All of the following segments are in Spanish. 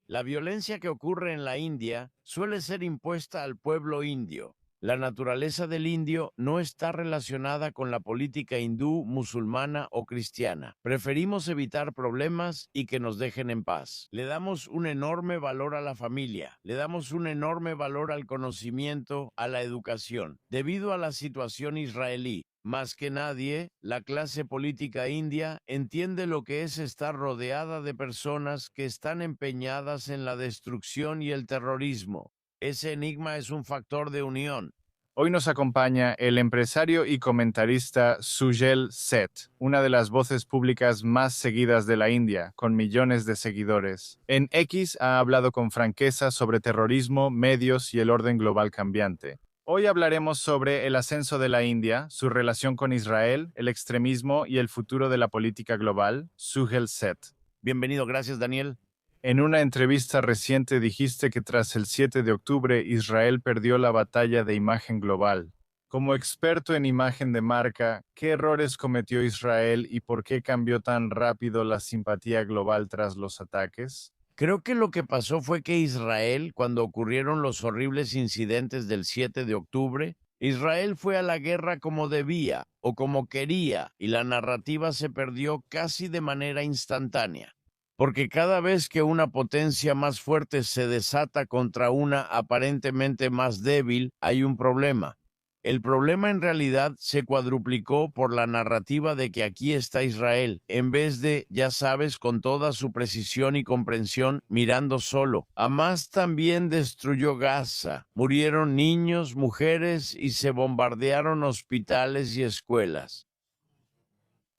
La violencia que ocurre en la India suele ser impuesta al pueblo indio. La naturaleza del indio no está relacionada con la política hindú, musulmana o cristiana. Preferimos evitar problemas y que nos dejen en paz. Le damos un enorme valor a la familia, le damos un enorme valor al conocimiento, a la educación. Debido a la situación israelí, más que nadie, la clase política india entiende lo que es estar rodeada de personas que están empeñadas en la destrucción y el terrorismo. Ese enigma es un factor de unión. Hoy nos acompaña el empresario y comentarista Sujal Seth, una de las voces públicas más seguidas de la India, con millones de seguidores. En X ha hablado con franqueza sobre terrorismo, medios y el orden global cambiante. Hoy hablaremos sobre el ascenso de la India, su relación con Israel, el extremismo y el futuro de la política global. Sujal Seth. Bienvenido, gracias Daniel. En una entrevista reciente dijiste que tras el 7 de octubre Israel perdió la batalla de imagen global. Como experto en imagen de marca, ¿qué errores cometió Israel y por qué cambió tan rápido la simpatía global tras los ataques? Creo que lo que pasó fue que Israel, cuando ocurrieron los horribles incidentes del 7 de octubre, Israel fue a la guerra como debía o como quería y la narrativa se perdió casi de manera instantánea. Porque cada vez que una potencia más fuerte se desata contra una aparentemente más débil, hay un problema. El problema en realidad se cuadruplicó por la narrativa de que aquí está Israel, en vez de, ya sabes, con toda su precisión y comprensión, mirando solo. Hamás también destruyó Gaza. Murieron niños, mujeres y se bombardearon hospitales y escuelas.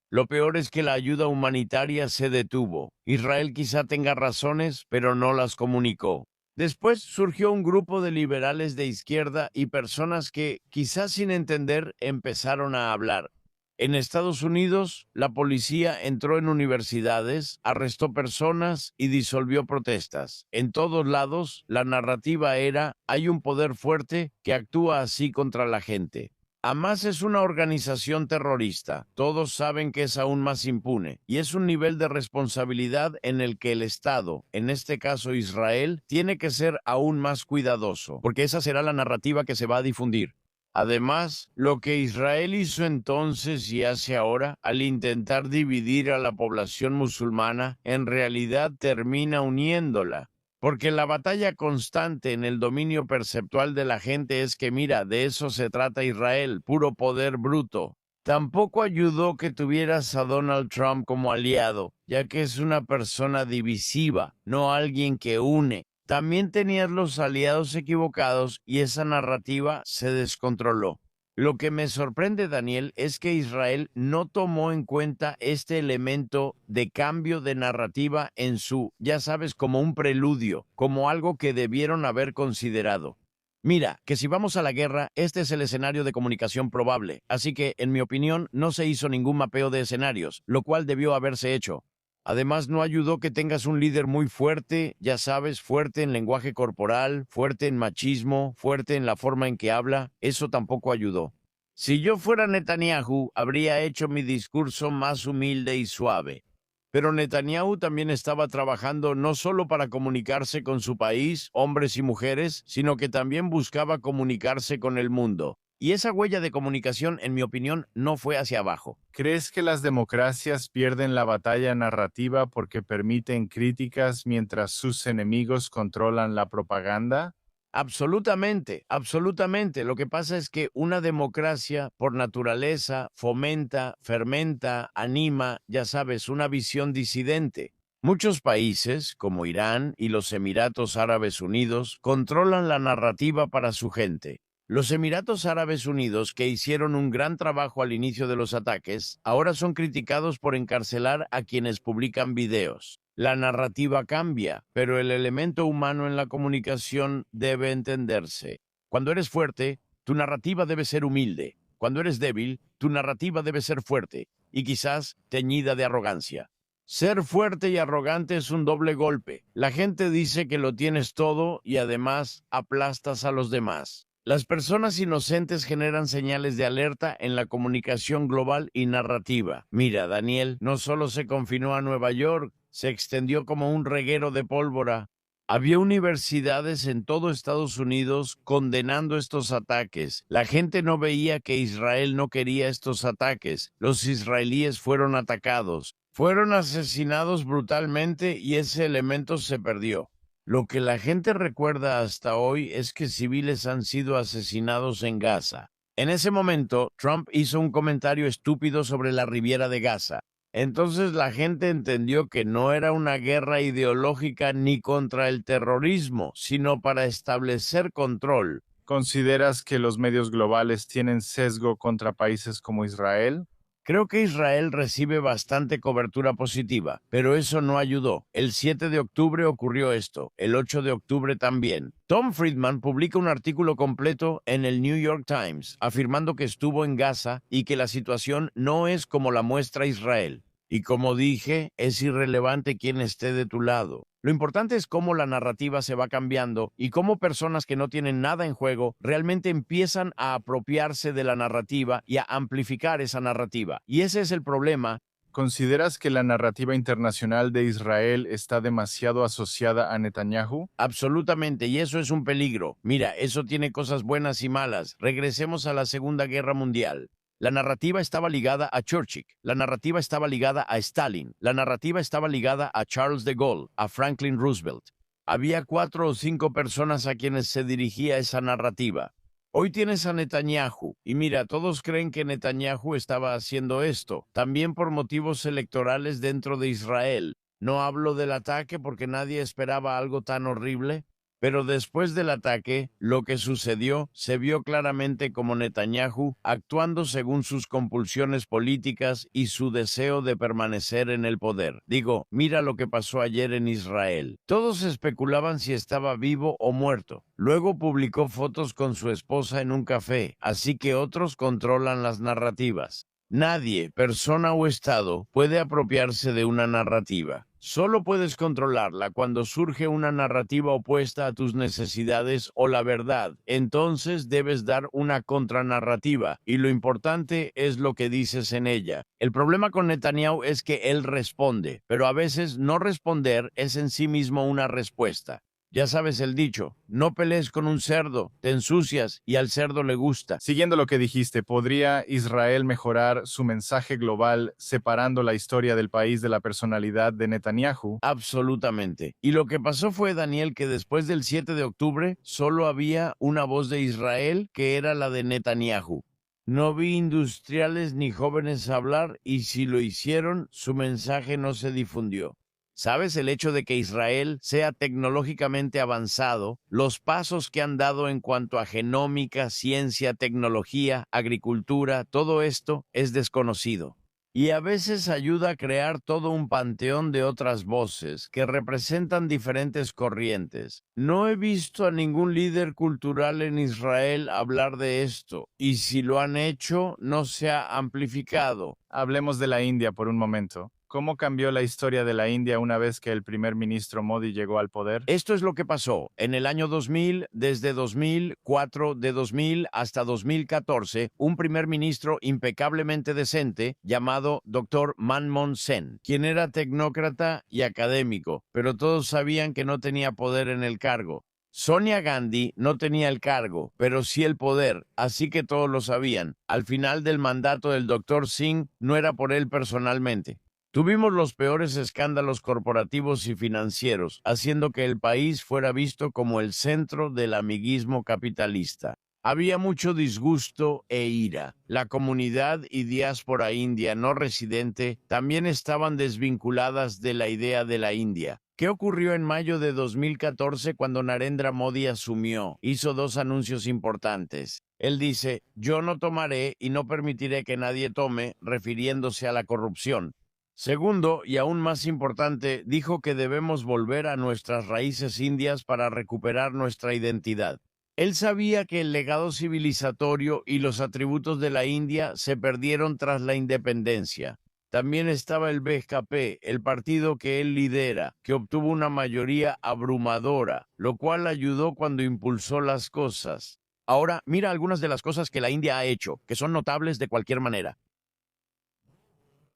Lo peor es que la ayuda humanitaria se detuvo. Israel quizá tenga razones, pero no las comunicó. Después surgió un grupo de liberales de izquierda y personas que, quizás sin entender, empezaron a hablar. En Estados Unidos, la policía entró en universidades, arrestó personas y disolvió protestas. En todos lados, la narrativa era: hay un poder fuerte que actúa así contra la gente. Hamas es una organización terrorista. Todos saben que es aún más impune, y es un nivel de responsabilidad en el que el Estado, en este caso Israel, tiene que ser aún más cuidadoso, porque esa será la narrativa que se va a difundir. Además, lo que Israel hizo entonces y hace ahora, al intentar dividir a la población musulmana, en realidad termina uniéndola. Porque la batalla constante en el dominio perceptual de la gente es que, mira, de eso se trata Israel, puro poder bruto. Tampoco ayudó que tuvieras a Donald Trump como aliado, ya que es una persona divisiva, no alguien que une. También tenías los aliados equivocados y esa narrativa se descontroló. Lo que me sorprende, Daniel, es que Israel no tomó en cuenta este elemento de cambio de narrativa en su, ya sabes, como un preludio, como algo que debieron haber considerado. Mira, que si vamos a la guerra, este es el escenario de comunicación probable, así que, en mi opinión, no se hizo ningún mapeo de escenarios, lo cual debió haberse hecho. Además, no ayudó que tengas un líder muy fuerte, ya sabes, fuerte en lenguaje corporal, fuerte en machismo, fuerte en la forma en que habla. Eso tampoco ayudó. Si yo fuera Netanyahu, habría hecho mi discurso más humilde y suave. Pero Netanyahu también estaba trabajando no solo para comunicarse con su país, hombres y mujeres, sino que también buscaba comunicarse con el mundo. Y esa huella de comunicación, en mi opinión, no fue hacia abajo. ¿Crees que las democracias pierden la batalla narrativa porque permiten críticas mientras sus enemigos controlan la propaganda? Absolutamente, absolutamente. Lo que pasa es que una democracia, por naturaleza, fomenta, fermenta, anima, ya sabes, una visión disidente. Muchos países, como Irán y los Emiratos Árabes Unidos, controlan la narrativa para su gente. Los Emiratos Árabes Unidos, que hicieron un gran trabajo al inicio de los ataques, ahora son criticados por encarcelar a quienes publican videos. La narrativa cambia, pero el elemento humano en la comunicación debe entenderse. Cuando eres fuerte, tu narrativa debe ser humilde. Cuando eres débil, tu narrativa debe ser fuerte y quizás teñida de arrogancia. Ser fuerte y arrogante es un doble golpe. La gente dice que lo tienes todo y además aplastas a los demás. Las personas inocentes generan señales de alerta en la comunicación global y narrativa. Mira, Daniel, no solo se confinó a Nueva York, se extendió como un reguero de pólvora. Había universidades en todo Estados Unidos condenando estos ataques. La gente no veía que Israel no quería estos ataques. Los israelíes fueron atacados. Fueron asesinados brutalmente y ese elemento se perdió. Lo que la gente recuerda hasta hoy es que civiles han sido asesinados en Gaza. En ese momento, Trump hizo un comentario estúpido sobre la Riviera de Gaza. Entonces la gente entendió que no era una guerra ideológica ni contra el terrorismo, sino para establecer control. ¿Consideras que los medios globales tienen sesgo contra países como Israel? Creo que Israel recibe bastante cobertura positiva, pero eso no ayudó. El 7 de octubre ocurrió esto, el 8 de octubre también. Tom Friedman publica un artículo completo en el New York Times, afirmando que estuvo en Gaza y que la situación no es como la muestra Israel. Y como dije, es irrelevante quién esté de tu lado. Lo importante es cómo la narrativa se va cambiando y cómo personas que no tienen nada en juego realmente empiezan a apropiarse de la narrativa y a amplificar esa narrativa. Y ese es el problema. ¿Consideras que la narrativa internacional de Israel está demasiado asociada a Netanyahu? Absolutamente, y eso es un peligro. Mira, eso tiene cosas buenas y malas. Regresemos a la Segunda Guerra Mundial. La narrativa estaba ligada a Churchill, la narrativa estaba ligada a Stalin, la narrativa estaba ligada a Charles de Gaulle, a Franklin Roosevelt. Había 4 o 5 personas a quienes se dirigía esa narrativa. Hoy tienes a Netanyahu, y mira, todos creen que Netanyahu estaba haciendo esto, también por motivos electorales dentro de Israel. No hablo del ataque porque nadie esperaba algo tan horrible, pero después del ataque, lo que sucedió se vio claramente como Netanyahu actuando según sus compulsiones políticas y su deseo de permanecer en el poder. Digo, mira lo que pasó ayer en Israel. Todos especulaban si estaba vivo o muerto. Luego publicó fotos con su esposa en un café, así que otros controlan las narrativas. Nadie, persona o Estado, puede apropiarse de una narrativa. Solo puedes controlarla cuando surge una narrativa opuesta a tus necesidades o la verdad. Entonces debes dar una contranarrativa y lo importante es lo que dices en ella. El problema con Netanyahu es que él responde, pero a veces no responder es en sí mismo una respuesta. Ya sabes el dicho, no pelees con un cerdo, te ensucias y al cerdo le gusta. Siguiendo lo que dijiste, ¿podría Israel mejorar su mensaje global separando la historia del país de la personalidad de Netanyahu? Absolutamente. Y lo que pasó fue, Daniel, que después del 7 de octubre solo había una voz de Israel que era la de Netanyahu. No vi industriales ni jóvenes hablar y si lo hicieron, su mensaje no se difundió. ¿Sabes? El hecho de que Israel sea tecnológicamente avanzado, los pasos que han dado en cuanto a genómica, ciencia, tecnología, agricultura, todo esto es desconocido. Y a veces ayuda a crear todo un panteón de otras voces que representan diferentes corrientes. No he visto a ningún líder cultural en Israel hablar de esto, y si lo han hecho, no se ha amplificado. Hablemos de la India por un momento. ¿Cómo cambió la historia de la India una vez que el primer ministro Modi llegó al poder? Esto es lo que pasó en el año 2000, desde 2004, de 2000 hasta 2014, un primer ministro impecablemente decente llamado Dr. Manmohan Sen, quien era tecnócrata y académico, pero todos sabían que no tenía poder en el cargo. Sonia Gandhi no tenía el cargo, pero sí el poder, así que todos lo sabían. Al final del mandato del Dr. Singh no era por él personalmente. Tuvimos los peores escándalos corporativos y financieros, haciendo que el país fuera visto como el centro del amiguismo capitalista. Había mucho disgusto e ira. La comunidad y diáspora india no residente también estaban desvinculadas de la idea de la India. ¿Qué ocurrió en mayo de 2014 cuando Narendra Modi asumió? Hizo 2 anuncios importantes. Él dice, yo no tomaré y no permitiré que nadie tome, refiriéndose a la corrupción. Segundo, y aún más importante, dijo que debemos volver a nuestras raíces indias para recuperar nuestra identidad. Él sabía que el legado civilizatorio y los atributos de la India se perdieron tras la independencia. También estaba el BJP, el partido que él lidera, que obtuvo una mayoría abrumadora, lo cual ayudó cuando impulsó las cosas. Ahora, mira algunas de las cosas que la India ha hecho, que son notables de cualquier manera.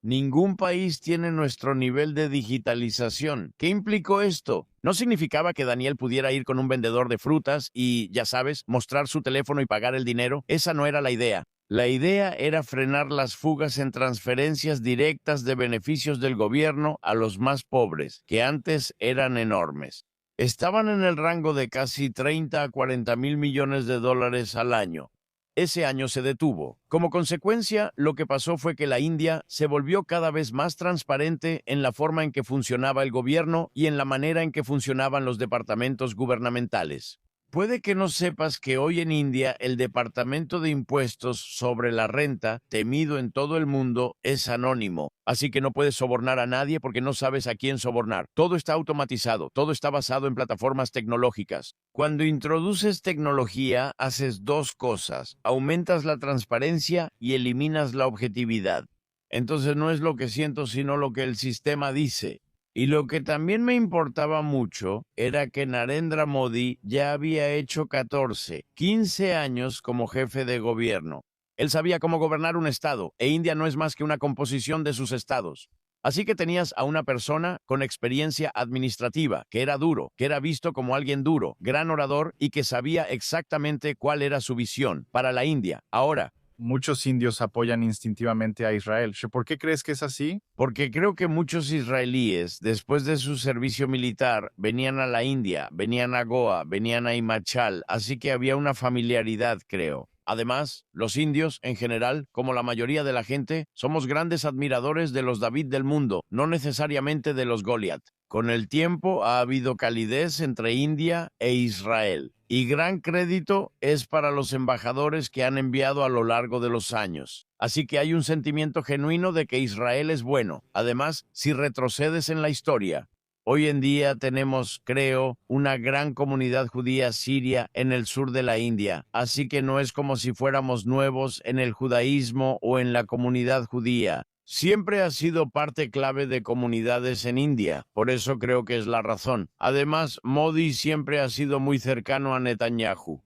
Ningún país tiene nuestro nivel de digitalización. ¿Qué implicó esto? No significaba que Daniel pudiera ir con un vendedor de frutas y, ya sabes, mostrar su teléfono y pagar el dinero. Esa no era la idea. La idea era frenar las fugas en transferencias directas de beneficios del gobierno a los más pobres, que antes eran enormes. Estaban en el rango de casi 30 a 40 mil millones de dólares al año. Ese año se detuvo. Como consecuencia, lo que pasó fue que la India se volvió cada vez más transparente en la forma en que funcionaba el gobierno y en la manera en que funcionaban los departamentos gubernamentales. Puede que no sepas que hoy en India el Departamento de Impuestos sobre la Renta, temido en todo el mundo, es anónimo. Así que no puedes sobornar a nadie porque no sabes a quién sobornar. Todo está automatizado, todo está basado en plataformas tecnológicas. Cuando introduces tecnología, haces dos cosas: aumentas la transparencia y eliminas la objetividad. Entonces no es lo que siento, sino lo que el sistema dice. Y lo que también me importaba mucho era que Narendra Modi ya había hecho 14, 15 años como jefe de gobierno. Él sabía cómo gobernar un estado, e India no es más que una composición de sus estados. Así que tenías a una persona con experiencia administrativa, que era duro, que era visto como alguien duro, gran orador y que sabía exactamente cuál era su visión para la India. Ahora, Muchos indios apoyan instintivamente a Israel. ¿Por qué crees que es así? porque creo que muchos israelíes, después de su servicio militar, venían a la India, venían a Goa, venían a Himachal, así que había una familiaridad, creo. Además, los indios, en general, como la mayoría de la gente, somos grandes admiradores de los David del mundo, no necesariamente de los Goliat. Con el tiempo ha habido calidez entre India e Israel, y gran crédito es para los embajadores que han enviado a lo largo de los años. Así que hay un sentimiento genuino de que Israel es bueno. Además, si retrocedes en la historia, hoy en día tenemos, creo, una gran comunidad judía siria en el sur de la India, así que no es como si fuéramos nuevos en el judaísmo o en la comunidad judía. Siempre ha sido parte clave de comunidades en India, por eso creo que es la razón. Además, Modi siempre ha sido muy cercano a Netanyahu.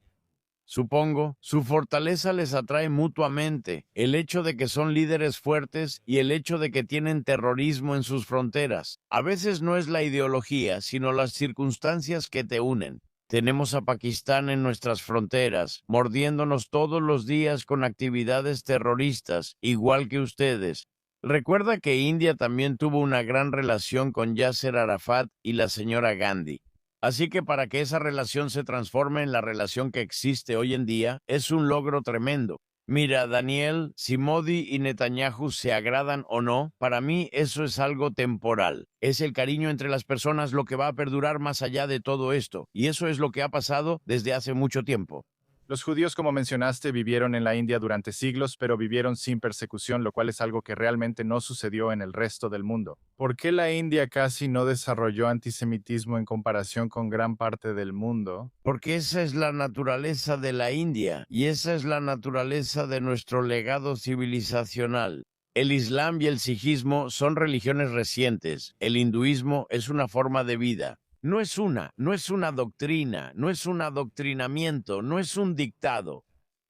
Supongo, su fortaleza les atrae mutuamente, el hecho de que son líderes fuertes y el hecho de que tienen terrorismo en sus fronteras. A veces no es la ideología, sino las circunstancias que te unen. Tenemos a Pakistán en nuestras fronteras, mordiéndonos todos los días con actividades terroristas, igual que ustedes. Recuerda que India también tuvo una gran relación con Yasser Arafat y la señora Gandhi. Así que para que esa relación se transforme en la relación que existe hoy en día, es un logro tremendo. Mira, Daniel, si Modi y Netanyahu se agradan o no, para mí eso es algo temporal. Es el cariño entre las personas lo que va a perdurar más allá de todo esto, y eso es lo que ha pasado desde hace mucho tiempo. Los judíos, como mencionaste, vivieron en la India durante siglos, pero vivieron sin persecución, lo cual es algo que realmente no sucedió en el resto del mundo. ¿Por qué la India casi no desarrolló antisemitismo en comparación con gran parte del mundo? Porque esa es la naturaleza de la India y esa es la naturaleza de nuestro legado civilizacional. El Islam y el Sijismo son religiones recientes. El hinduismo es una forma de vida. No es una doctrina, no es un adoctrinamiento, no es un dictado.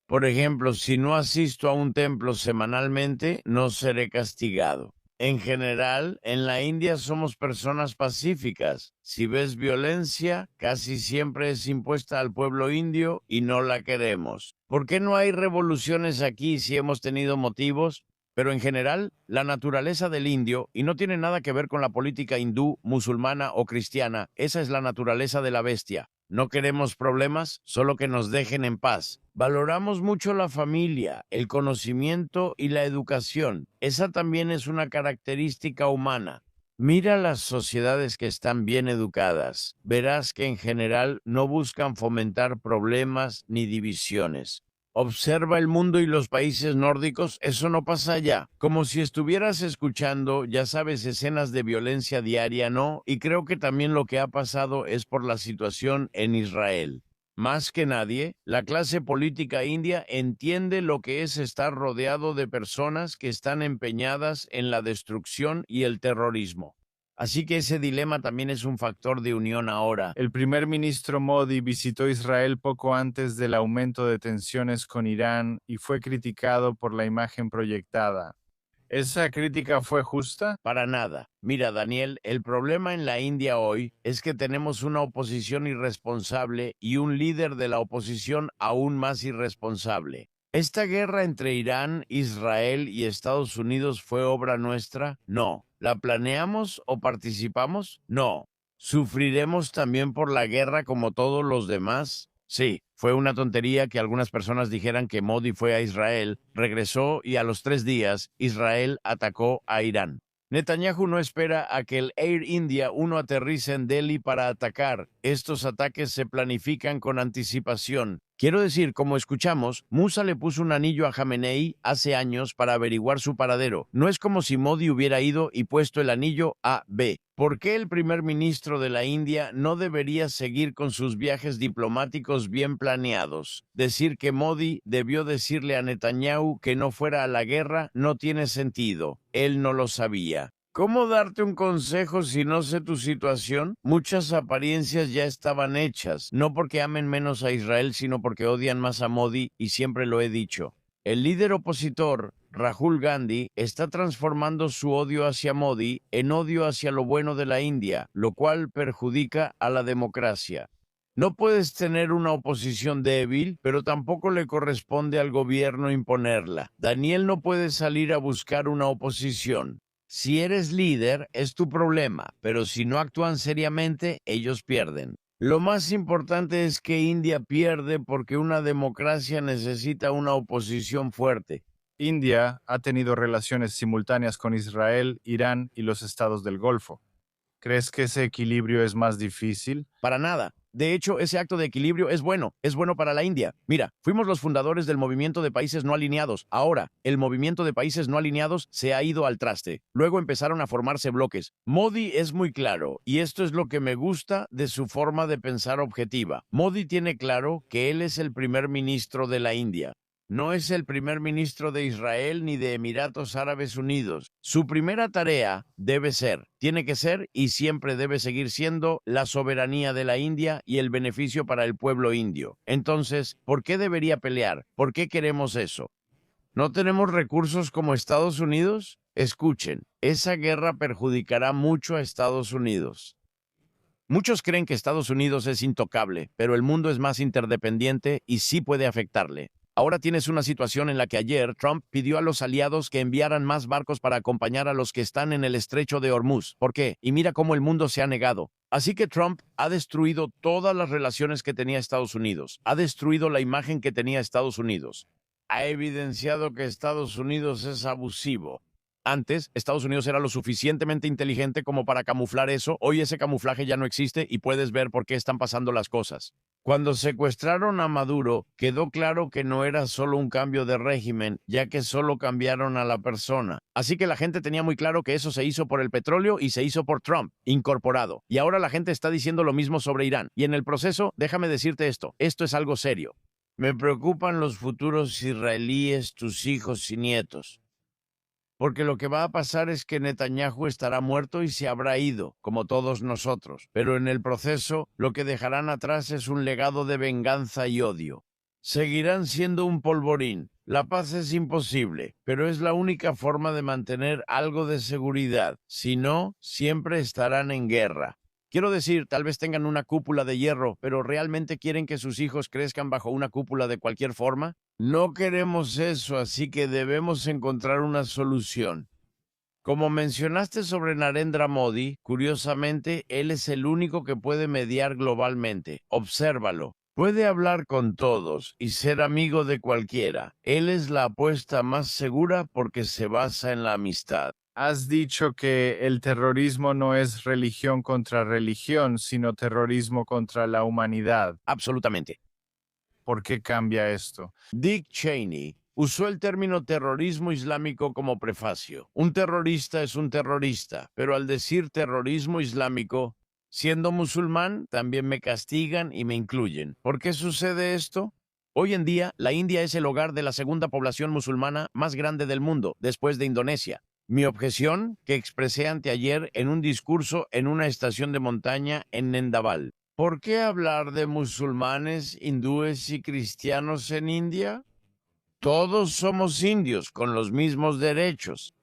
Por ejemplo, si no asisto a un templo semanalmente, no seré castigado. En general, en la India somos personas pacíficas. Si ves violencia, casi siempre es impuesta al pueblo indio y no la queremos. ¿Por qué no hay revoluciones aquí si hemos tenido motivos? Pero en general, la naturaleza del indio, y no tiene nada que ver con la política hindú, musulmana o cristiana, esa es la naturaleza de la bestia. No queremos problemas, solo que nos dejen en paz. Valoramos mucho la familia, el conocimiento y la educación. Esa también es una característica humana. Mira las sociedades que están bien educadas. Verás que en general no buscan fomentar problemas ni divisiones. Observa el mundo y los países nórdicos, eso no pasa allá. Como si estuvieras escuchando, ya sabes, escenas de violencia diaria, ¿no? Y creo que también lo que ha pasado es por la situación en Israel. Más que nadie, la clase política india entiende lo que es estar rodeado de personas que están empeñadas en la destrucción y el terrorismo. Así que ese dilema también es un factor de unión ahora. El primer ministro Modi visitó Israel poco antes del aumento de tensiones con Irán y fue criticado por la imagen proyectada. ¿Esa crítica fue justa? Para nada. Mira, Daniel, el problema en la India hoy es que tenemos una oposición irresponsable y un líder de la oposición aún más irresponsable. ¿Esta guerra entre Irán, Israel y Estados Unidos fue obra nuestra? No. ¿La planeamos o participamos? No. ¿Sufriremos también por la guerra como todos los demás? Sí, fue una tontería que algunas personas dijeran que Modi fue a Israel, regresó y a los 3 días Israel atacó a Irán. Netanyahu no espera a que el Air India 1 aterrice en Delhi para atacar. Estos ataques se planifican con anticipación. Quiero decir, como escuchamos, Musa le puso un anillo a Jamenei hace años para averiguar su paradero. No es como si Modi hubiera ido y puesto el anillo a B. ¿Por qué el primer ministro de la India no debería seguir con sus viajes diplomáticos bien planeados? Decir que Modi debió decirle a Netanyahu que no fuera a la guerra no tiene sentido. Él no lo sabía. ¿Cómo darte un consejo si no sé tu situación? Muchas apariencias ya estaban hechas, no porque amen menos a Israel, sino porque odian más a Modi, y siempre lo he dicho. El líder opositor, Rahul Gandhi, está transformando su odio hacia Modi en odio hacia lo bueno de la India, lo cual perjudica a la democracia. No puedes tener una oposición débil, pero tampoco le corresponde al gobierno imponerla. Daniel no puede salir a buscar una oposición. Si eres líder, es tu problema, pero si no actúan seriamente, ellos pierden. Lo más importante es que India pierde porque una democracia necesita una oposición fuerte. India ha tenido relaciones simultáneas con Israel, Irán y los estados del Golfo. ¿Crees que ese equilibrio es más difícil? Para nada. De hecho, ese acto de equilibrio es bueno para la India. Mira, fuimos los fundadores del movimiento de países no alineados. Ahora, el movimiento de países no alineados se ha ido al traste. Luego empezaron a formarse bloques. Modi es muy claro, y esto es lo que me gusta de su forma de pensar objetiva. Modi tiene claro que él es el primer ministro de la India. No es el primer ministro de Israel ni de Emiratos Árabes Unidos. Su primera tarea tiene que ser y siempre debe seguir siendo la soberanía de la India y el beneficio para el pueblo indio. Entonces, ¿por qué debería pelear? ¿Por qué queremos eso? ¿No tenemos recursos como Estados Unidos? Escuchen, esa guerra perjudicará mucho a Estados Unidos. Muchos creen que Estados Unidos es intocable, pero el mundo es más interdependiente y sí puede afectarle. Ahora tienes una situación en la que ayer Trump pidió a los aliados que enviaran más barcos para acompañar a los que están en el estrecho de Hormuz. ¿Por qué? Y mira cómo el mundo se ha negado. Así que Trump ha destruido todas las relaciones que tenía Estados Unidos. Ha destruido la imagen que tenía Estados Unidos. Ha evidenciado que Estados Unidos es abusivo. Antes, Estados Unidos era lo suficientemente inteligente como para camuflar eso. Hoy ese camuflaje ya no existe y puedes ver por qué están pasando las cosas. Cuando secuestraron a Maduro, quedó claro que no era solo un cambio de régimen, ya que solo cambiaron a la persona. Así que la gente tenía muy claro que eso se hizo por el petróleo y se hizo por Trump, incorporado. Y ahora la gente está diciendo lo mismo sobre Irán. Y en el proceso, déjame decirte esto es algo serio. Me preocupan los futuros israelíes, tus hijos y nietos. Porque lo que va a pasar es que Netanyahu estará muerto y se habrá ido, como todos nosotros. Pero en el proceso, lo que dejarán atrás es un legado de venganza y odio. Seguirán siendo un polvorín. La paz es imposible, pero es la única forma de mantener algo de seguridad. Si no, siempre estarán en guerra. Quiero decir, tal vez tengan una cúpula de hierro, pero ¿realmente quieren que sus hijos crezcan bajo una cúpula de cualquier forma? No queremos eso, así que debemos encontrar una solución. Como mencionaste sobre Narendra Modi, curiosamente, él es el único que puede mediar globalmente. Obsérvalo. Puede hablar con todos y ser amigo de cualquiera. Él es la apuesta más segura porque se basa en la amistad. Has dicho que el terrorismo no es religión contra religión, sino terrorismo contra la humanidad. Absolutamente. ¿Por qué cambia esto? Dick Cheney usó el término terrorismo islámico como prefacio. Un terrorista es un terrorista, pero al decir terrorismo islámico, siendo musulmán, también me castigan y me incluyen. ¿Por qué sucede esto? Hoy en día, la India es el hogar de la segunda población musulmana más grande del mundo, después de Indonesia. Mi objeción, que expresé anteayer en un discurso en una estación de montaña en Nendaval. ¿Por qué hablar de musulmanes, hindúes y cristianos en India? Todos somos indios con los mismos derechos.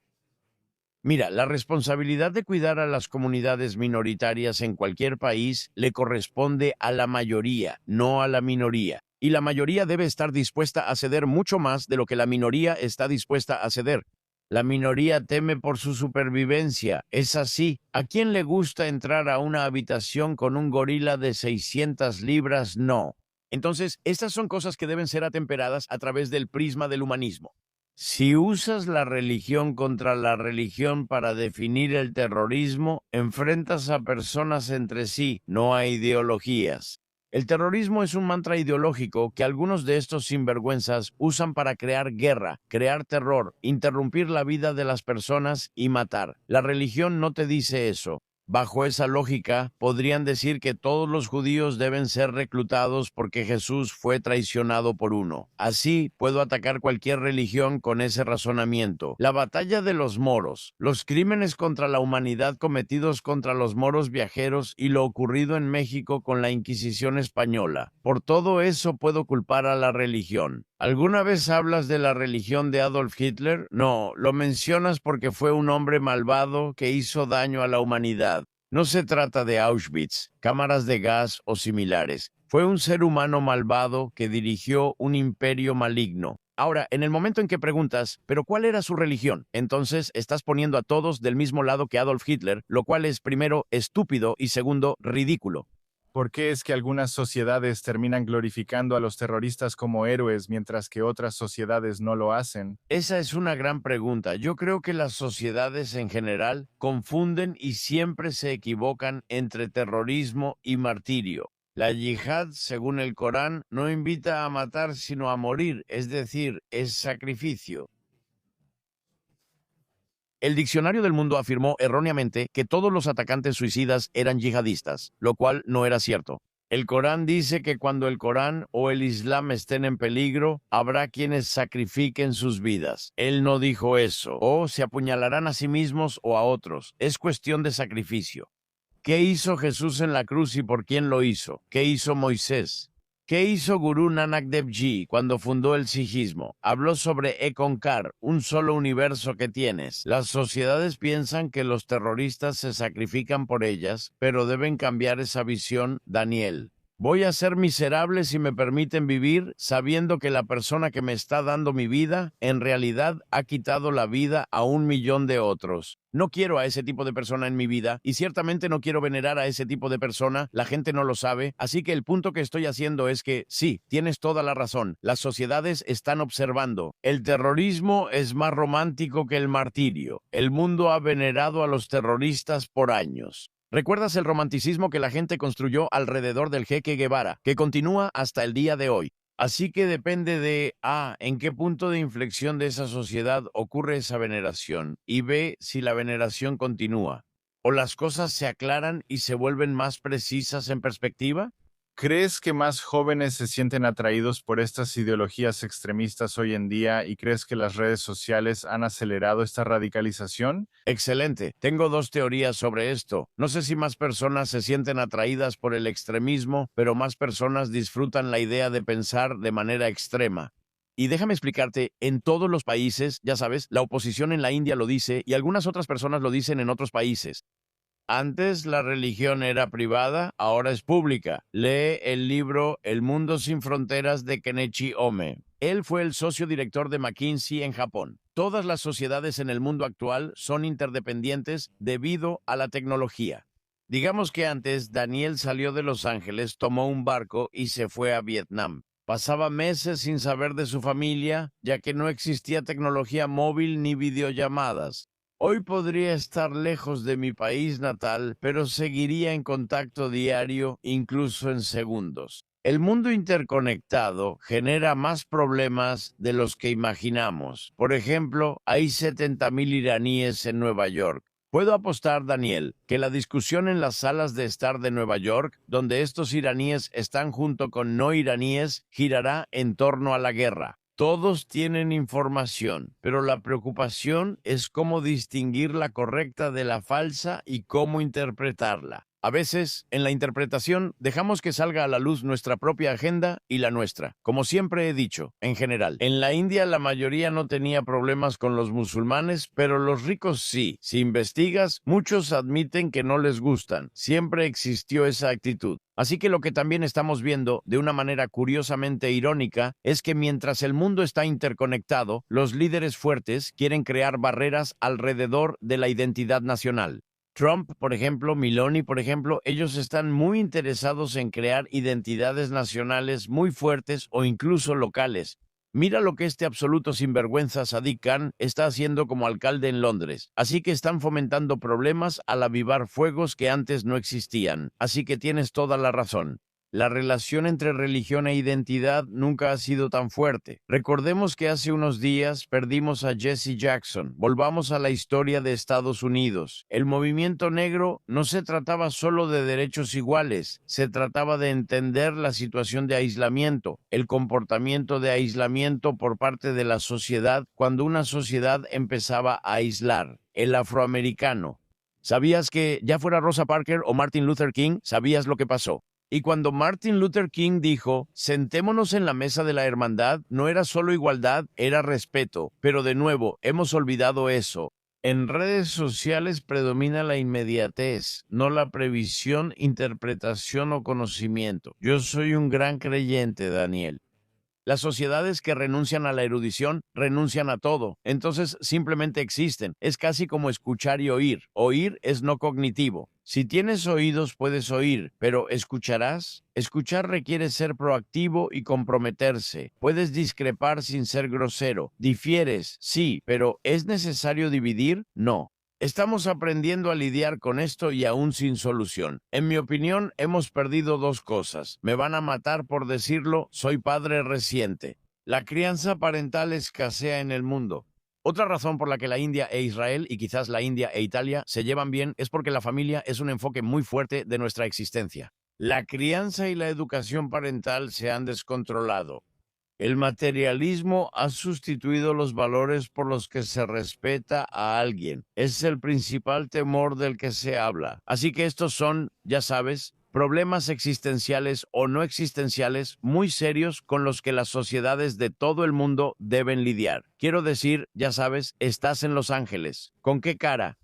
Mira, la responsabilidad de cuidar a las comunidades minoritarias en cualquier país le corresponde a la mayoría, no a la minoría. Y la mayoría debe estar dispuesta a ceder mucho más de lo que la minoría está dispuesta a ceder. La minoría teme por su supervivencia. Es así. ¿A quién le gusta entrar a una habitación con un gorila de 600 libras? No. Entonces, estas son cosas que deben ser atemperadas a través del prisma del humanismo. Si usas la religión contra la religión para definir el terrorismo, enfrentas a personas entre sí, no a ideologías. El terrorismo es un mantra ideológico que algunos de estos sinvergüenzas usan para crear guerra, crear terror, interrumpir la vida de las personas y matar. La religión no te dice eso. Bajo esa lógica, podrían decir que todos los judíos deben ser reclutados porque Jesús fue traicionado por uno. Así, puedo atacar cualquier religión con ese razonamiento. La batalla de los moros, los crímenes contra la humanidad cometidos contra los moros viajeros y lo ocurrido en México con la Inquisición española. Por todo eso puedo culpar a la religión. ¿Alguna vez hablas de la religión de Adolf Hitler? No, lo mencionas porque fue un hombre malvado que hizo daño a la humanidad. No se trata de Auschwitz, cámaras de gas o similares. Fue un ser humano malvado que dirigió un imperio maligno. Ahora, en el momento en que preguntas, ¿pero cuál era su religión? Entonces estás poniendo a todos del mismo lado que Adolf Hitler, lo cual es, primero, estúpido y segundo, ridículo. ¿Por qué es que algunas sociedades terminan glorificando a los terroristas como héroes mientras que otras sociedades no lo hacen? Esa es una gran pregunta. Yo creo que las sociedades en general confunden y siempre se equivocan entre terrorismo y martirio. La yihad, según el Corán, no invita a matar sino a morir, es decir, es sacrificio. El Diccionario del Mundo afirmó erróneamente que todos los atacantes suicidas eran yihadistas, lo cual no era cierto. El Corán dice que cuando el Corán o el Islam estén en peligro, habrá quienes sacrifiquen sus vidas. Él no dijo eso. O se apuñalarán a sí mismos o a otros. Es cuestión de sacrificio. ¿Qué hizo Jesús en la cruz y por quién lo hizo? ¿Qué hizo Moisés? ¿Qué hizo Gurú Nanak Dev Ji cuando fundó el sijismo? Habló sobre Ekonkar, un solo universo que tienes. Las sociedades piensan que los terroristas se sacrifican por ellas, pero deben cambiar esa visión, Daniel. Voy a ser miserable si me permiten vivir sabiendo que la persona que me está dando mi vida en realidad ha quitado la vida a 1 millón de otros. No quiero a ese tipo de persona en mi vida y ciertamente no quiero venerar a ese tipo de persona, la gente no lo sabe, así que el punto que estoy haciendo es que sí, tienes toda la razón, las sociedades están observando. El terrorismo es más romántico que el martirio. El mundo ha venerado a los terroristas por años. ¿Recuerdas el romanticismo que la gente construyó alrededor del Jeque Guevara, que continúa hasta el día de hoy? Así que depende de A, en qué punto de inflexión de esa sociedad ocurre esa veneración, y B, si la veneración continúa. ¿O las cosas se aclaran y se vuelven más precisas en perspectiva? ¿Crees que más jóvenes se sienten atraídos por estas ideologías extremistas hoy en día y crees que las redes sociales han acelerado esta radicalización? Excelente. Tengo dos teorías sobre esto. No sé si más personas se sienten atraídas por el extremismo, pero más personas disfrutan la idea de pensar de manera extrema. Y déjame explicarte, en todos los países, ya sabes, la oposición en la India lo dice y algunas otras personas lo dicen en otros países. Antes la religión era privada, ahora es pública. Lee el libro El mundo sin fronteras de Kenichi Ome. Él fue el socio director de McKinsey en Japón. Todas las sociedades en el mundo actual son interdependientes debido a la tecnología. Digamos que antes Daniel salió de Los Ángeles, tomó un barco y se fue a Vietnam. Pasaba meses sin saber de su familia, ya que no existía tecnología móvil ni videollamadas. Hoy podría estar lejos de mi país natal, pero seguiría en contacto diario, incluso en segundos. El mundo interconectado genera más problemas de los que imaginamos. Por ejemplo, hay 70,000 iraníes en Nueva York. Puedo apostar, Daniel, que la discusión en las salas de estar de Nueva York, donde estos iraníes están junto con no iraníes, girará en torno a la guerra. Todos tienen información, pero la preocupación es cómo distinguir la correcta de la falsa y cómo interpretarla. A veces, en la interpretación, dejamos que salga a la luz nuestra propia agenda y la nuestra. Como siempre he dicho, en general, en la India la mayoría no tenía problemas con los musulmanes, pero los ricos sí. Si investigas, muchos admiten que no les gustan. Siempre existió esa actitud. Así que lo que también estamos viendo, de una manera curiosamente irónica, es que mientras el mundo está interconectado, los líderes fuertes quieren crear barreras alrededor de la identidad nacional. Trump, por ejemplo, Meloni, por ejemplo, ellos están muy interesados en crear identidades nacionales muy fuertes o incluso locales. Mira lo que este absoluto sinvergüenza Sadiq Khan está haciendo como alcalde en Londres. Así que están fomentando problemas al avivar fuegos que antes no existían. Así que tienes toda la razón. La relación entre religión e identidad nunca ha sido tan fuerte. Recordemos que hace unos días perdimos a Jesse Jackson. Volvamos a la historia de Estados Unidos. El movimiento negro no se trataba solo de derechos iguales, se trataba de entender la situación de aislamiento, el comportamiento de aislamiento por parte de la sociedad cuando una sociedad empezaba a aislar. El afroamericano. ¿Sabías que ya fuera Rosa Parks o Martin Luther King, sabías lo que pasó? Y cuando Martin Luther King dijo, sentémonos en la mesa de la hermandad, no era solo igualdad, era respeto. Pero de nuevo, hemos olvidado eso. En redes sociales predomina la inmediatez, no la previsión, interpretación o conocimiento. Yo soy un gran creyente, Daniel. Las sociedades que renuncian a la erudición renuncian a todo, entonces simplemente existen. Es casi como escuchar y oír. Oír es no cognitivo. Si tienes oídos puedes oír, pero ¿escucharás? Escuchar requiere ser proactivo y comprometerse. Puedes discrepar sin ser grosero. Difieres, sí, pero ¿es necesario dividir? No. Estamos aprendiendo a lidiar con esto y aún sin solución. En mi opinión, hemos perdido dos cosas. Me van a matar por decirlo, soy padre reciente. La crianza parental escasea en el mundo. Otra razón por la que la India e Israel, y quizás la India e Italia, se llevan bien es porque la familia es un enfoque muy fuerte de nuestra existencia. La crianza y la educación parental se han descontrolado. El materialismo ha sustituido los valores por los que se respeta a alguien. Es el principal temor del que se habla. Así que estos son, ya sabes, problemas existenciales o no existenciales muy serios con los que las sociedades de todo el mundo deben lidiar. Quiero decir, ya sabes, estás en Los Ángeles. ¿Con qué cara?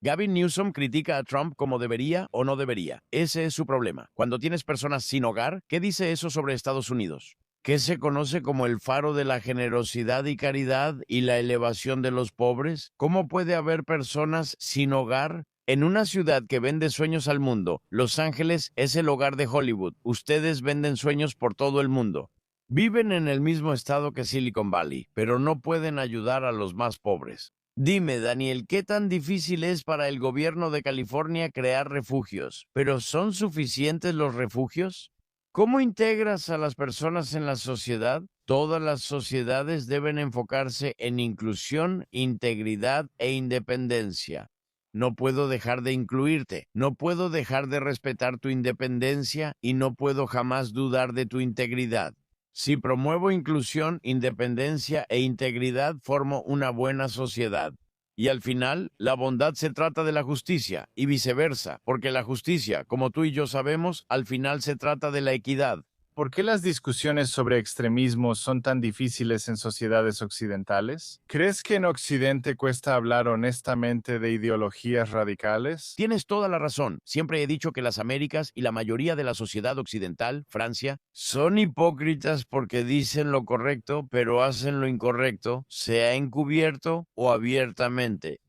Gavin Newsom critica a Trump como debería o no debería. Ese es su problema. Cuando tienes personas sin hogar, ¿qué dice eso sobre Estados Unidos? ¿Qué se conoce como el faro de la generosidad y caridad y la elevación de los pobres? ¿Cómo puede haber personas sin hogar? En una ciudad que vende sueños al mundo, Los Ángeles es el hogar de Hollywood. Ustedes venden sueños por todo el mundo. Viven en el mismo estado que Silicon Valley, pero no pueden ayudar a los más pobres. Dime, Daniel, ¿qué tan difícil es para el gobierno de California crear refugios? ¿Pero son suficientes los refugios? ¿Cómo integras a las personas en la sociedad? Todas las sociedades deben enfocarse en inclusión, integridad e independencia. No puedo dejar de incluirte, no puedo dejar de respetar tu independencia y no puedo jamás dudar de tu integridad. Si promuevo inclusión, independencia e integridad, formo una buena sociedad. Y al final, la bondad se trata de la justicia y viceversa, porque la justicia, como tú y yo sabemos, al final se trata de la equidad. ¿Por qué las discusiones sobre extremismos son tan difíciles en sociedades occidentales? ¿Crees que en Occidente cuesta hablar honestamente de ideologías radicales? Tienes toda la razón. Siempre he dicho que las Américas y la mayoría de la sociedad occidental, Francia, son hipócritas porque dicen lo correcto, pero hacen lo incorrecto, sea encubierto o abiertamente.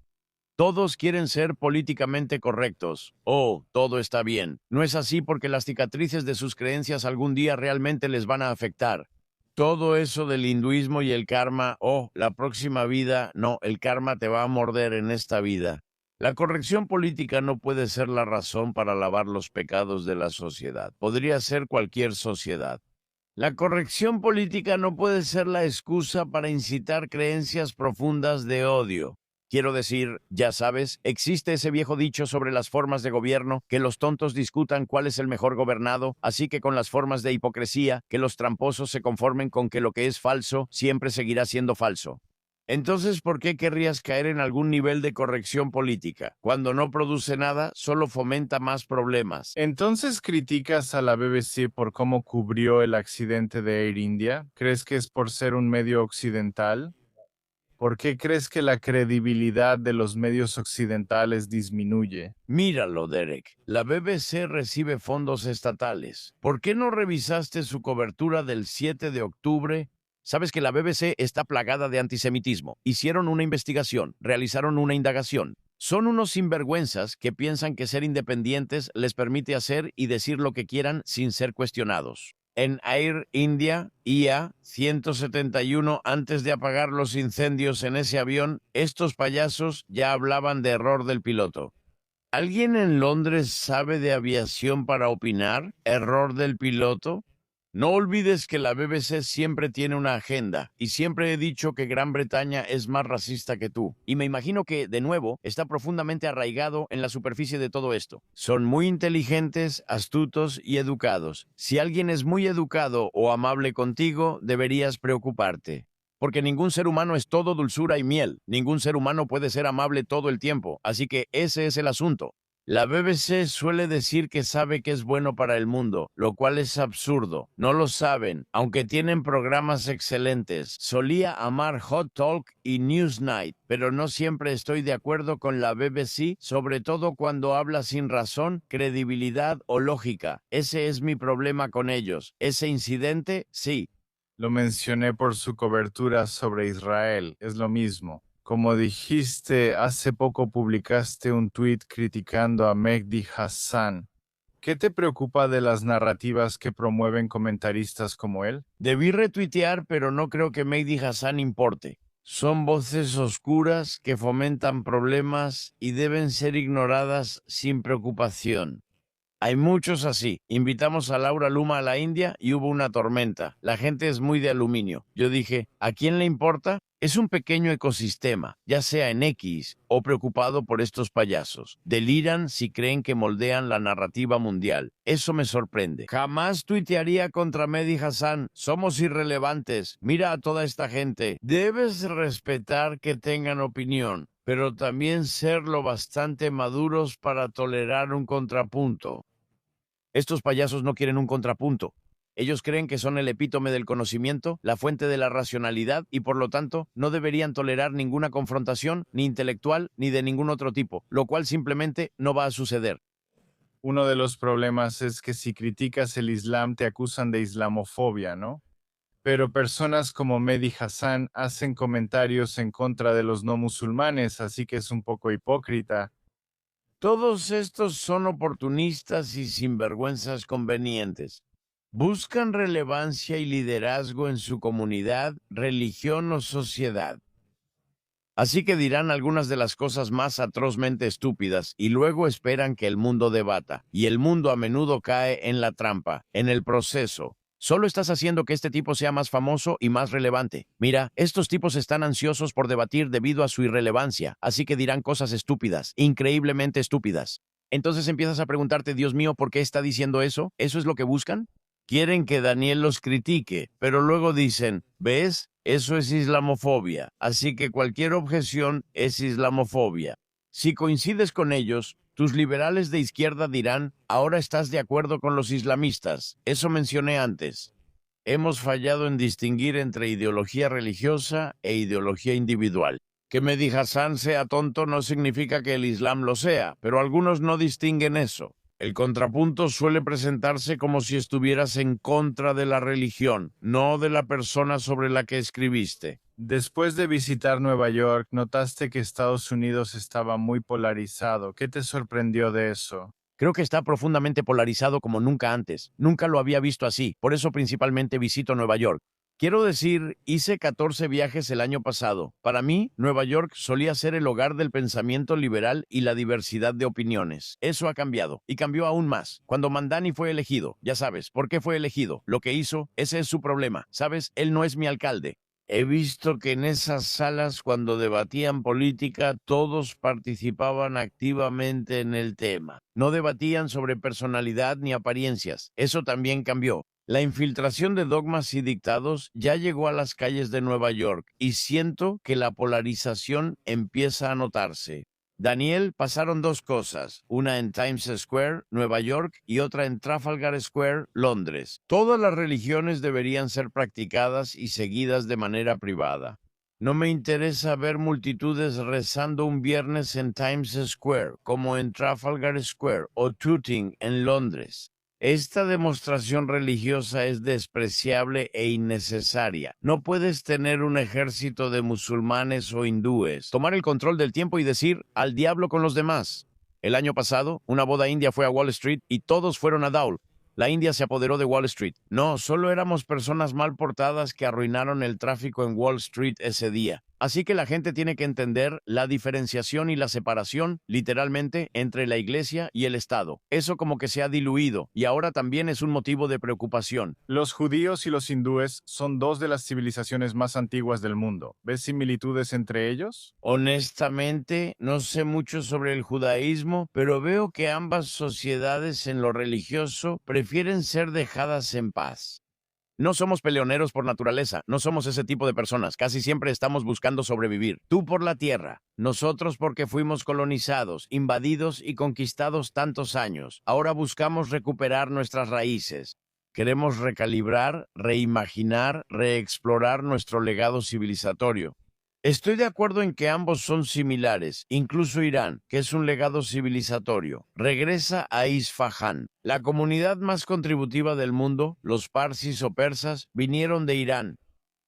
Todos quieren ser políticamente correctos. Oh, todo está bien. No es así porque las cicatrices de sus creencias algún día realmente les van a afectar. Todo eso del hinduismo y el karma, oh, la próxima vida, no, el karma te va a morder en esta vida. La corrección política no puede ser la razón para lavar los pecados de la sociedad. Podría ser cualquier sociedad. La corrección política no puede ser la excusa para incitar creencias profundas de odio. Quiero decir, ya sabes, existe ese viejo dicho sobre las formas de gobierno, que los tontos discutan cuál es el mejor gobernado, así que con las formas de hipocresía, que los tramposos se conformen con que lo que es falso siempre seguirá siendo falso. Entonces, ¿por qué querrías caer en algún nivel de corrección política? Cuando no produce nada, solo fomenta más problemas. Entonces criticas a la BBC por cómo cubrió el accidente de Air India. ¿Crees que es por ser un medio occidental? ¿Por qué crees que la credibilidad de los medios occidentales disminuye? Míralo, Derek. La BBC recibe fondos estatales. ¿Por qué no revisaste su cobertura del 7 de octubre? Sabes que la BBC está plagada de antisemitismo. Hicieron una investigación, realizaron una indagación. Son unos sinvergüenzas que piensan que ser independientes les permite hacer y decir lo que quieran sin ser cuestionados. En Air India, IA 171, antes de apagar los incendios en ese avión, estos payasos ya hablaban de error del piloto. ¿Alguien en Londres sabe de aviación para opinar? ¿Error del piloto? No olvides que la BBC siempre tiene una agenda y siempre he dicho que Gran Bretaña es más racista que tú. Y me imagino que, de nuevo, está profundamente arraigado en la superficie de todo esto. Son muy inteligentes, astutos y educados. Si alguien es muy educado o amable contigo, deberías preocuparte. Porque ningún ser humano es todo dulzura y miel. Ningún ser humano puede ser amable todo el tiempo. Así que ese es el asunto. La BBC suele decir que sabe que es bueno para el mundo, lo cual es absurdo. No lo saben, aunque tienen programas excelentes. Solía amar Hot Talk y Newsnight, pero no siempre estoy de acuerdo con la BBC, sobre todo cuando habla sin razón, credibilidad o lógica. Ese es mi problema con ellos. Ese incidente, sí. Lo mencioné por su cobertura sobre Israel. Es lo mismo. Como dijiste, hace poco publicaste un tuit criticando a Mehdi Hassan. ¿Qué te preocupa de las narrativas que promueven comentaristas como él? Debí retuitear, pero no creo que Mehdi Hassan importe. Son voces oscuras que fomentan problemas y deben ser ignoradas sin preocupación. Hay muchos así. Invitamos a Laura Luma a la India y hubo una tormenta. La gente es muy de aluminio. Yo dije, ¿a quién le importa? Es un pequeño ecosistema, ya sea en X o preocupado por estos payasos. Deliran si creen que moldean la narrativa mundial. Eso me sorprende. Jamás tuitearía contra Mehdi Hassan. Somos irrelevantes. Mira a toda esta gente. Debes respetar que tengan opinión, pero también ser lo bastante maduros para tolerar un contrapunto. Estos payasos no quieren un contrapunto. Ellos creen que son el epítome del conocimiento, la fuente de la racionalidad y por lo tanto no deberían tolerar ninguna confrontación, ni intelectual ni de ningún otro tipo, lo cual simplemente no va a suceder. Uno de los problemas es que si criticas el Islam te acusan de islamofobia, ¿no? Pero personas como Mehdi Hassan hacen comentarios en contra de los no musulmanes, así que es un poco hipócrita. Todos estos son oportunistas y sinvergüenzas convenientes. Buscan relevancia y liderazgo en su comunidad, religión o sociedad. Así que dirán algunas de las cosas más atrozmente estúpidas y luego esperan que el mundo debata. Y el mundo a menudo cae en la trampa, en el proceso. Solo estás haciendo que este tipo sea más famoso y más relevante. Mira, estos tipos están ansiosos por debatir debido a su irrelevancia, así que dirán cosas estúpidas, increíblemente estúpidas. Entonces empiezas a preguntarte, Dios mío, ¿por qué está diciendo eso? ¿Eso es lo que buscan? Quieren que Daniel los critique, pero luego dicen, ¿ves? Eso es islamofobia, así que cualquier objeción es islamofobia. Si coincides con ellos, tus liberales de izquierda dirán, ahora estás de acuerdo con los islamistas. Eso mencioné antes. Hemos fallado en distinguir entre ideología religiosa e ideología individual. Que Mehdi Hassan sea tonto no significa que el Islam lo sea, pero algunos no distinguen eso. El contrapunto suele presentarse como si estuvieras en contra de la religión, no de la persona sobre la que escribiste. Después de visitar Nueva York, notaste que Estados Unidos estaba muy polarizado. ¿Qué te sorprendió de eso? Creo que está profundamente polarizado como nunca antes. Nunca lo había visto así, por eso principalmente visito Nueva York. Quiero decir, hice 14 viajes el año pasado. Para mí, Nueva York solía ser el hogar del pensamiento liberal y la diversidad de opiniones. Eso ha cambiado, y cambió aún más. Cuando Mandani fue elegido, ya sabes, ¿por qué fue elegido? Lo que hizo, ese es su problema. ¿Sabes? Él no es mi alcalde. He visto que en esas salas, cuando debatían política, todos participaban activamente en el tema. No debatían sobre personalidad ni apariencias. Eso también cambió. La infiltración de dogmas y dictados ya llegó a las calles de Nueva York y siento que la polarización empieza a notarse. Daniel, pasaron dos cosas, una en Times Square, Nueva York, y otra en Trafalgar Square, Londres. Todas las religiones deberían ser practicadas y seguidas de manera privada. No me interesa ver multitudes rezando un viernes en Times Square, como en Trafalgar Square o Tooting en Londres. Esta demostración religiosa es despreciable e innecesaria. No puedes tener un ejército de musulmanes o hindúes, tomar el control del tiempo y decir al diablo con los demás. El año pasado, una boda india fue a Wall Street y todos fueron a Dowell. La India se apoderó de Wall Street. No, solo éramos personas mal portadas que arruinaron el tráfico en Wall Street ese día. Así que la gente tiene que entender la diferenciación y la separación, literalmente, entre la Iglesia y el Estado. Eso como que se ha diluido y ahora también es un motivo de preocupación. Los judíos y los hindúes son dos de las civilizaciones más antiguas del mundo. ¿Ves similitudes entre ellos? Honestamente, no sé mucho sobre el judaísmo, pero veo que ambas sociedades en lo religioso prefieren ser dejadas en paz. No somos peleoneros por naturaleza, no somos ese tipo de personas, casi siempre estamos buscando sobrevivir. Tú por la tierra, nosotros porque fuimos colonizados, invadidos y conquistados tantos años. Ahora buscamos recuperar nuestras raíces. Queremos recalibrar, reimaginar, reexplorar nuestro legado civilizatorio. Estoy de acuerdo en que ambos son similares, incluso Irán, que es un legado civilizatorio. Regresa a Isfahán. La comunidad más contributiva del mundo, los parsis o persas, vinieron de Irán.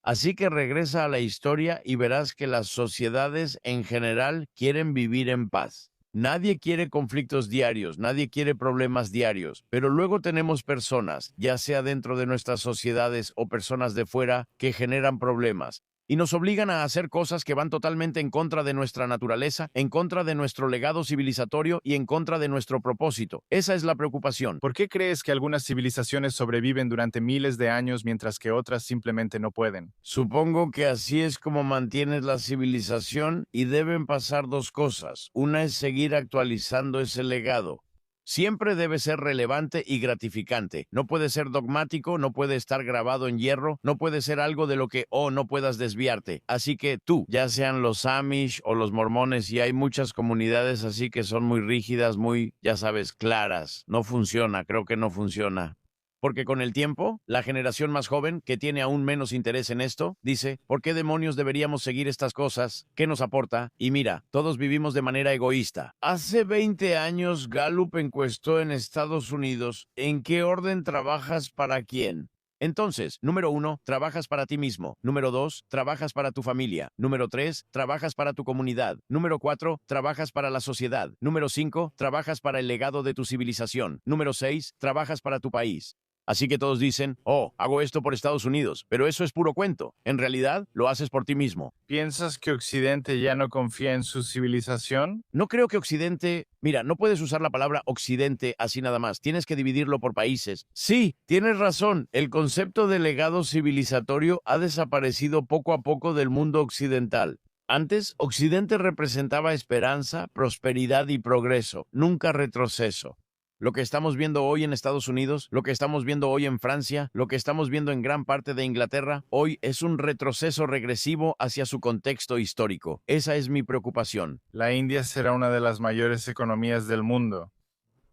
Así que regresa a la historia y verás que las sociedades en general quieren vivir en paz. Nadie quiere conflictos diarios, nadie quiere problemas diarios, pero luego tenemos personas, ya sea dentro de nuestras sociedades o personas de fuera, que generan problemas y nos obligan a hacer cosas que van totalmente en contra de nuestra naturaleza, en contra de nuestro legado civilizatorio y en contra de nuestro propósito. Esa es la preocupación. ¿Por qué crees que algunas civilizaciones sobreviven durante miles de años mientras que otras simplemente no pueden? Supongo que así es como mantienes la civilización y deben pasar dos cosas. Una es seguir actualizando ese legado. Siempre debe ser relevante y gratificante. No puede ser dogmático, no puede estar grabado en hierro, no puede ser algo de lo que no puedas desviarte. Así que tú, ya sean los Amish o los mormones, y hay muchas comunidades así que son muy rígidas, muy, ya sabes, claras. No funciona, creo que no funciona. Porque con el tiempo, la generación más joven, que tiene aún menos interés en esto, dice, ¿por qué demonios deberíamos seguir estas cosas? ¿Qué nos aporta? Y mira, todos vivimos de manera egoísta. Hace 20 años, Gallup encuestó en Estados Unidos, ¿en qué orden trabajas para quién? Entonces, número 1, trabajas para ti mismo. Número 2, trabajas para tu familia. Número 3, trabajas para tu comunidad. Número 4, trabajas para la sociedad. Número 5, trabajas para el legado de tu civilización. Número 6, trabajas para tu país. Así que todos dicen, hago esto por Estados Unidos, pero eso es puro cuento. En realidad, lo haces por ti mismo. ¿Piensas que Occidente ya no confía en su civilización? No creo que Occidente... Mira, no puedes usar la palabra Occidente así nada más. Tienes que dividirlo por países. Sí, tienes razón. El concepto de legado civilizatorio ha desaparecido poco a poco del mundo occidental. Antes, Occidente representaba esperanza, prosperidad y progreso, nunca retroceso. Lo que estamos viendo hoy en Estados Unidos, lo que estamos viendo hoy en Francia, lo que estamos viendo en gran parte de Inglaterra, hoy es un retroceso regresivo hacia su contexto histórico. Esa es mi preocupación. La India será una de las mayores economías del mundo.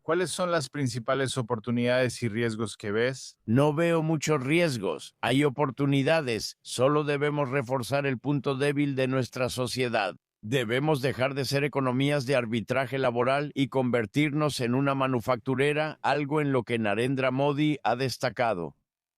¿Cuáles son las principales oportunidades y riesgos que ves? No veo muchos riesgos. Hay oportunidades. Solo debemos reforzar el punto débil de nuestra sociedad. Debemos dejar de ser economías de arbitraje laboral y convertirnos en una manufacturera, algo en lo que Narendra Modi ha destacado.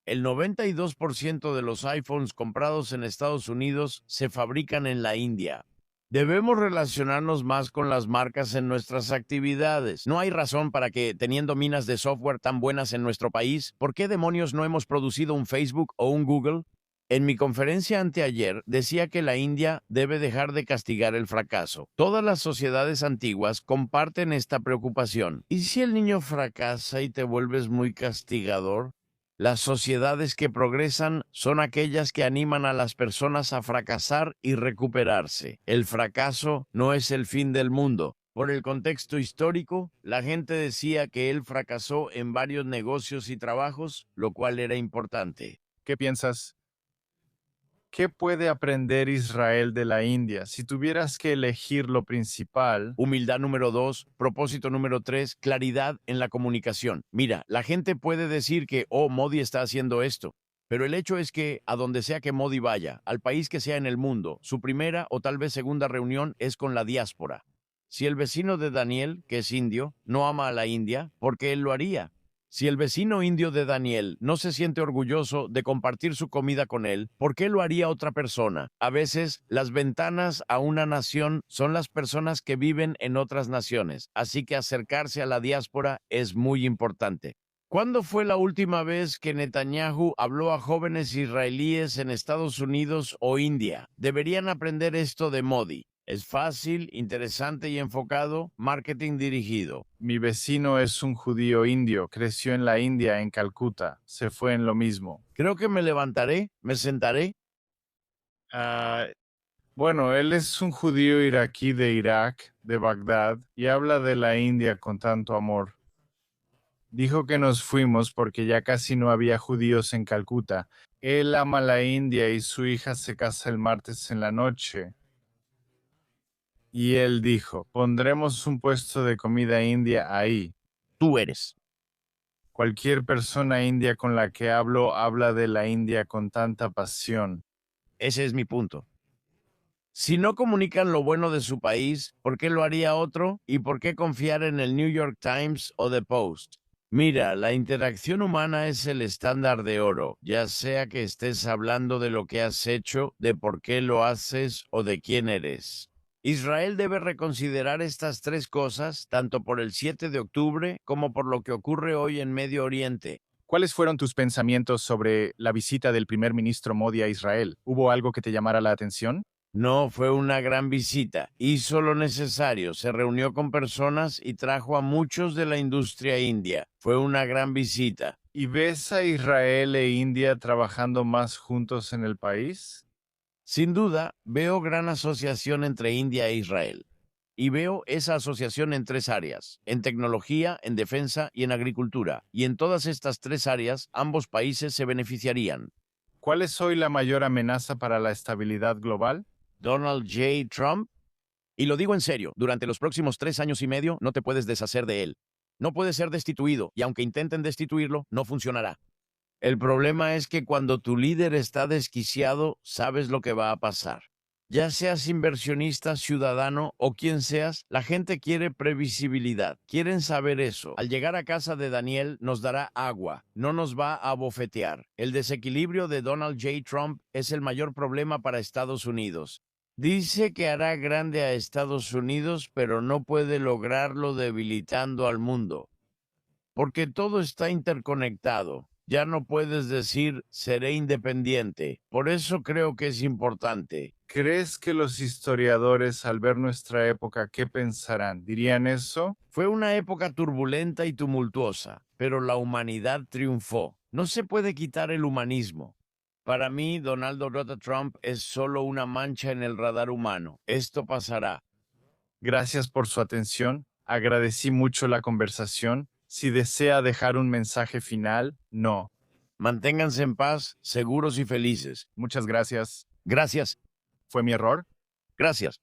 El 92% de los iPhones comprados en Estados Unidos se fabrican en la India. Debemos relacionarnos más con las marcas en nuestras actividades. No hay razón para que, teniendo minas de software tan buenas en nuestro país, ¿por qué demonios no hemos producido un Facebook o un Google? En mi conferencia anteayer decía que la India debe dejar de castigar el fracaso. Todas las sociedades antiguas comparten esta preocupación. ¿Y si el niño fracasa y te vuelves muy castigador? Las sociedades que progresan son aquellas que animan a las personas a fracasar y recuperarse. El fracaso no es el fin del mundo. Por el contexto histórico, la gente decía que él fracasó en varios negocios y trabajos, lo cual era importante. ¿Qué piensas? ¿Qué puede aprender Israel de la India? Si tuvieras que elegir lo principal, Humildad número 2, propósito número 3, claridad en la comunicación. Mira, la gente puede decir que, oh, Modi está haciendo esto, pero el hecho es que, a donde sea que Modi vaya, al país que sea en el mundo, su primera o tal vez segunda reunión es con la diáspora. Si el vecino de Daniel, que es indio, no ama a la India, ¿por qué él lo haría? Si el vecino indio de Daniel no se siente orgulloso de compartir su comida con él, ¿por qué lo haría otra persona? A veces, las ventanas a una nación son las personas que viven en otras naciones, así que acercarse a la diáspora es muy importante. ¿Cuándo fue la última vez que Netanyahu habló a jóvenes israelíes en Estados Unidos o India? Deberían aprender esto de Modi. Es fácil, interesante y enfocado, marketing dirigido. mi vecino es un judío indio, creció en la India, en Calcuta, se fue en lo mismo. Creo que me levantaré, me sentaré. Ah, bueno, él es un judío iraquí de Irak, de Bagdad, y habla de la India con tanto amor. Dijo que nos fuimos porque ya casi no había judíos en Calcuta. Él ama la India y su hija se casa el martes en la noche. Y él dijo, pondremos un puesto de comida india ahí. Tú eres. Cualquier persona india con la que hablo habla de la India con tanta pasión. Ese es mi punto. Si no comunican lo bueno de su país, ¿por qué lo haría otro? ¿Y por qué confiar en el New York Times o The Post? Mira, la interacción humana es el estándar de oro, ya sea que estés hablando de lo que has hecho, de por qué lo haces o de quién eres. Israel debe reconsiderar estas tres cosas, tanto por el 7 de octubre como por lo que ocurre hoy en Medio Oriente. ¿Cuáles fueron tus pensamientos sobre la visita del primer ministro Modi a Israel? ¿Hubo algo que te llamara la atención? No, fue una gran visita. Hizo lo necesario, se reunió con personas y trajo a muchos de la industria india. Fue una gran visita. ¿Y ves a Israel e India trabajando más juntos en el país? Sin duda, veo gran asociación entre India e Israel. Y veo esa asociación en tres áreas, en tecnología, en defensa y en agricultura. Y en todas estas tres áreas, ambos países se beneficiarían. ¿Cuál es hoy la mayor amenaza para la estabilidad global? Donald J. Trump. Y lo digo en serio, durante los próximos 3 años y medio no te puedes deshacer de él. No puede ser destituido, y aunque intenten destituirlo, no funcionará. El problema es que cuando tu líder está desquiciado, sabes lo que va a pasar. Ya seas inversionista, ciudadano o quien seas, la gente quiere previsibilidad. Quieren saber eso. Al llegar a casa de Daniel, nos dará agua. No nos va a bofetear. El desequilibrio de Donald J. Trump es el mayor problema para Estados Unidos. Dice que hará grande a Estados Unidos, pero no puede lograrlo debilitando al mundo. Porque todo está interconectado. Ya no puedes decir seré independiente. Por eso creo que es importante. ¿Crees que los historiadores, al ver nuestra época, qué pensarán? ¿Dirían eso? Fue una época turbulenta y tumultuosa, pero la humanidad triunfó. No se puede quitar el humanismo. Para mí, Donald J. Trump es solo una mancha en el radar humano. Esto pasará. Gracias por su atención. Agradecí mucho la conversación. Si desea dejar un mensaje final, no. Manténganse en paz, seguros y felices. Muchas gracias. Gracias. ¿Fue mi error? Gracias.